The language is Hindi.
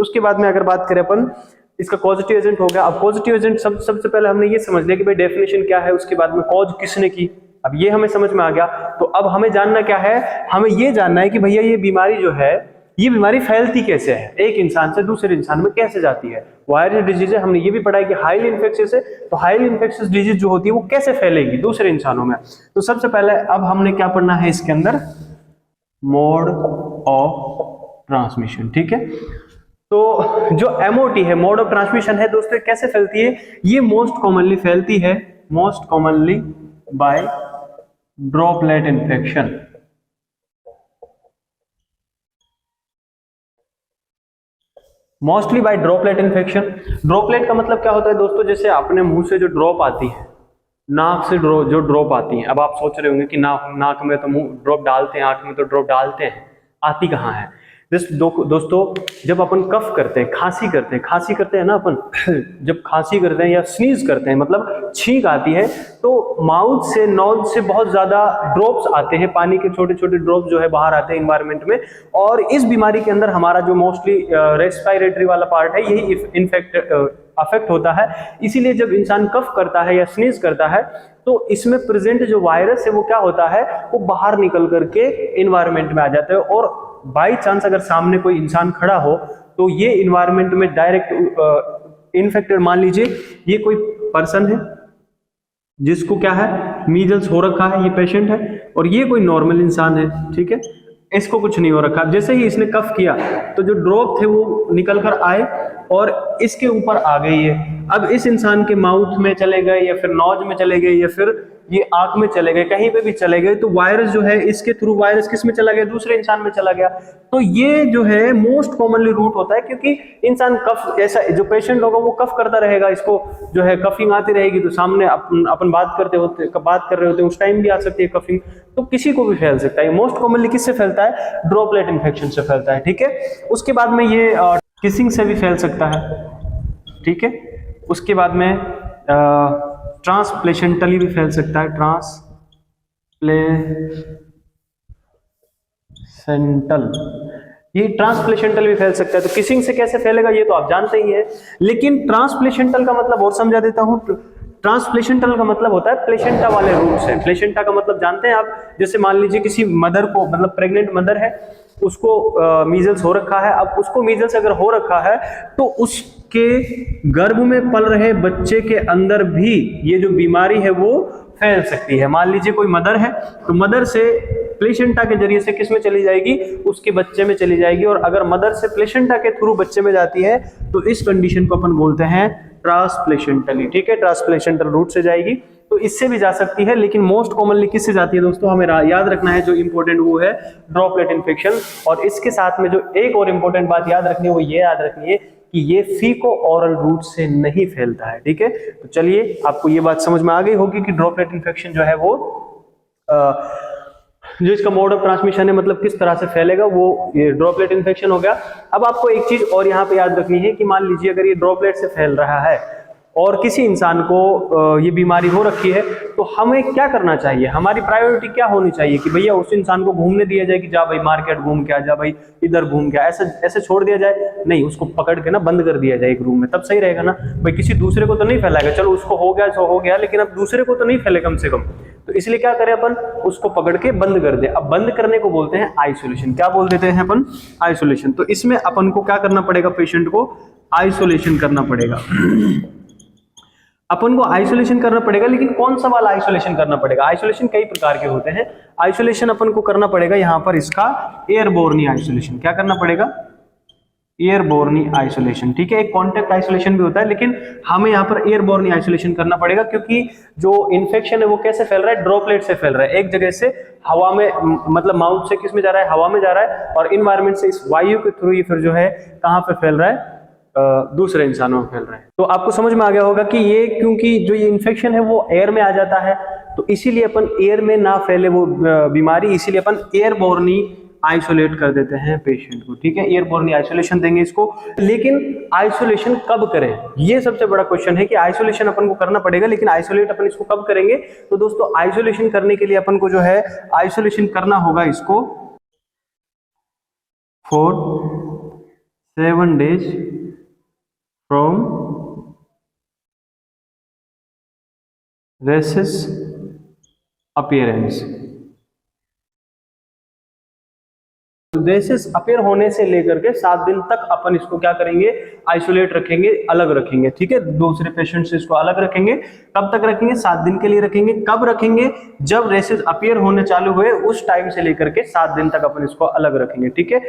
उसके बाद में अगर बात करें अपन, इसका कॉजेटिव एजेंट हो गया। अब पॉजिटिव एजेंट सबसे पहले हमने ये समझ लिया कि भाई डेफिनेशन क्या है, उसके बाद में कॉज किसने की, अब ये हमें समझ में आ गया। तो अब हमें जानना क्या है, हमें ये जानना है कि भैया ये बीमारी जो है, ये बीमारी फैलती कैसे है, एक इंसान से दूसरे इंसान में कैसे जाती है। वायरल डिजीज है, हमने ये भी पढ़ा है कि हाईली इन्फेक्शियस है, तो हाईली इन्फेक्शियस डिजीज जो होती है वो कैसे फैलेगी दूसरे इंसानों में। तो सबसे पहले अब हमने क्या पढ़ना है इसके अंदर, मोड ऑफ ट्रांसमिशन, ठीक है। तो जो एमओटी है, मोड ऑफ ट्रांसमिशन है दोस्तों, कैसे फैलती है, ये मोस्ट कॉमनली फैलती है, most commonly by droplet infection. Mostly by droplet infection. Droplet का मतलब क्या होता है दोस्तों, जैसे अपने मुंह से जो ड्रॉप आती है, नाक से जो ड्रॉप आती है। अब आप सोच रहे होंगे कि नाक में तो मुंह ड्रॉप डालते हैं, आंख में तो ड्रॉप डालते हैं, आती कहाँ है। दोस्तों जब अपन कफ करते हैं, खांसी करते हैं ना अपन, जब खांसी करते हैं या स्नीज करते हैं, मतलब छींक आती है, तो माउथ से, नोज से बहुत ज्यादा ड्रॉप्स आते हैं, पानी के छोटे छोटे ड्रॉप्स जो है बाहर आते हैं इन्वायरमेंट में। और इस बीमारी के अंदर हमारा जो मोस्टली रेस्पिरेटरी वाला पार्ट है, यही अफेक्ट होता है। इसीलिए जब इंसान कफ करता है या स्नीज करता है, तो इसमें प्रेजेंट जो वायरस है वो क्या होता है, वो बाहर निकल करके इन्वायरमेंट में आ जाता है। और बाई चांस अगर सामने कोई इंसान खड़ा हो, तो ये इन्वायरमेंट में डायरेक्ट इन्फेक्टेड, मान लीजिए ये कोई पर्सन है जिसको क्या है, मीजल्स हो रखा है, ये पेशेंट है, और ये कोई नॉर्मल इंसान है, ठीक है, इसको कुछ नहीं हो रखा। जैसे ही इसने कफ किया तो जो ड्रॉप थे वो निकल कर आए और इसके ऊपर आ गई है। अब इस इंसान के माउथ में चले गए, या फिर नोज में चले गए, या फिर ये आंख में चले गए, कहीं पे भी चले गए, तो वायरस जो है इसके थ्रू वायरस किस में चला गया, दूसरे इंसान में चला गया। तो ये जो है मोस्ट कॉमनली रूट होता है, क्योंकि इंसान कफ, ऐसा जो पेशेंट होगा वो कफ करता रहेगा, इसको जो है कफिंग आती रहेगी, तो सामने अपन बात कर रहे होते हैं उस टाइम भी आ सकती है कफिंग, तो किसी को भी फैल सकता है। मोस्ट कॉमनली किससे फैलता है, ड्रॉपलेट इन्फेक्शन से फैलता है, ठीक है। उसके बाद में ये किसिंग से भी फैल सकता है, ठीक है। उसके बाद में ट्रांसप्लेशेंटली भी फैल सकता है, ये ट्रांसप्लेशेंटल भी फैल सकता है। तो किसिंग से कैसे फैलेगा ये तो आप जानते ही है, लेकिन ट्रांसप्लेशेंटल का मतलब और समझा देता हूं। ट्रांसप्लेशेंटल का मतलब होता है प्लेसेंटा वाले रूट से। प्लेसेंटा का मतलब जानते हैं आप, जैसे मान लीजिए किसी मदर को, मतलब प्रेग्नेंट मदर है, उसको मीजल्स हो रखा है। अब उसको मीजल्स अगर हो रखा है तो उसके गर्भ में पल रहे बच्चे के अंदर भी ये जो बीमारी है वो फैल सकती है। मान लीजिए कोई मदर है, तो मदर से प्लेसेंटा के जरिए से किस में चली जाएगी, उसके बच्चे में चली जाएगी। और अगर मदर से प्लेसेंटा के थ्रू बच्चे में जाती है तो इस कंडीशन को अपन बोलते हैं ट्रांसप्लेशेंटली, ठीक है। ट्रांसप्लेशेंटल रूट से जाएगी, तो इससे भी जा सकती है, लेकिन मोस्ट कॉमनली किससे जाती है दोस्तों, हमें याद रखना है जो इंपॉर्टेंट वो है ड्रॉपलेट इन्फेक्शन। और इसके साथ में जो एक और इंपॉर्टेंट बात याद रखनी है वो ये याद रखनी है कि ये फीको ओरल रूट से नहीं फैलता है, ठीक है। तो चलिए, आपको ये बात समझ में आ गई होगी कि ड्रॉपलेट इन्फेक्शन जो है वो जो इसका मोड ऑफ ट्रांसमिशन है, मतलब किस तरह से फैलेगा, वो ये ड्रॉपलेट इन्फेक्शन हो गया। अब आपको एक चीज और यहाँ पे याद रखनी है कि मान लीजिए अगर ये ड्रॉपलेट से फैल रहा है और किसी इंसान को ये बीमारी हो रखी है, तो हमें क्या करना चाहिए, हमारी प्रायोरिटी क्या होनी चाहिए कि भैया उस इंसान को घूमने दिया जाए कि जा भाई मार्केट घूम के आ, जा भाई इधर घूम के, ऐसे छोड़ दिया जाए? नहीं, उसको पकड़ के ना बंद कर दिया जाए एक रूम में, तब सही रहेगा ना भाई। किसी दूसरे को तो नहीं फैलाएगा, चलो उसको हो गया सो हो गया, लेकिन अब दूसरे को तो नहीं फैले कम से कम। तो इसलिए क्या करें अपन, उसको पकड़ के बंद कर दे। अब बंद करने को बोलते हैं आइसोलेशन। क्या बोल देते हैं अपन, आइसोलेशन। तो इसमें अपन को क्या करना पड़ेगा, पेशेंट को आइसोलेशन करना पड़ेगा। अपन को आइसोलेशन करना पड़ेगा, लेकिन कौन सा वाला आइसोलेशन करना पड़ेगा? आइसोलेशन कई प्रकार के होते हैं। आइसोलेशन अपन को करना पड़ेगा यहाँ पर इसका एयरबोर्न आइसोलेशन। क्या करना पड़ेगा, एयरबोर्न आइसोलेशन, ठीक है। एक कॉन्टेक्ट आइसोलेशन भी होता है, लेकिन हमें यहाँ पर एयरबोर्न आइसोलेशन करना पड़ेगा, क्योंकि जो इन्फेक्शन है वो कैसे फैल रहा है, ड्रॉपलेट से फैल रहा है। एक जगह से हवा में, मतलब माउथ से किस में जा रहा है, हवा में जा रहा है, और इन्वायरमेंट से इस वायु के थ्रू ये फिर जो है कहाँ पे फैल रहा है, दूसरे इंसानों में फैल रहा है। तो आपको समझ में आ गया होगा कि ये, क्योंकि जो ये इन्फेक्शन है वो एयर में आ जाता है, तो इसीलिए अपन एयर में ना फैले वो बीमारी, इसीलिए अपन एयरबोर्न आइसोलेट कर देते हैं पेशेंट को, ठीक है। एयरबोर्न आइसोलेशन देंगे इसको। लेकिन आइसोलेशन कब करें, ये सबसे बड़ा क्वेश्चन है कि आइसोलेशन अपन को करना पड़ेगा, लेकिन आइसोलेट अपन इसको कब करेंगे? तो दोस्तों आइसोलेशन करने के लिए अपन को जो है आइसोलेशन करना होगा इसको for 7 days from rashes appearance. Rashes appear होने से लेकर के 7 दिन तक अपन इसको क्या करेंगे, आइसोलेट रखेंगे, अलग रखेंगे, ठीक है, दूसरे पेशेंट से इसको अलग रखेंगे। कब तक रखेंगे, 7 दिन के लिए रखेंगे। कब रखेंगे, जब रेसेस अपीयर होने चालू हुए उस टाइम से लेकर के 7 दिन तक अपन इसको अलग रखेंगे, ठीक है।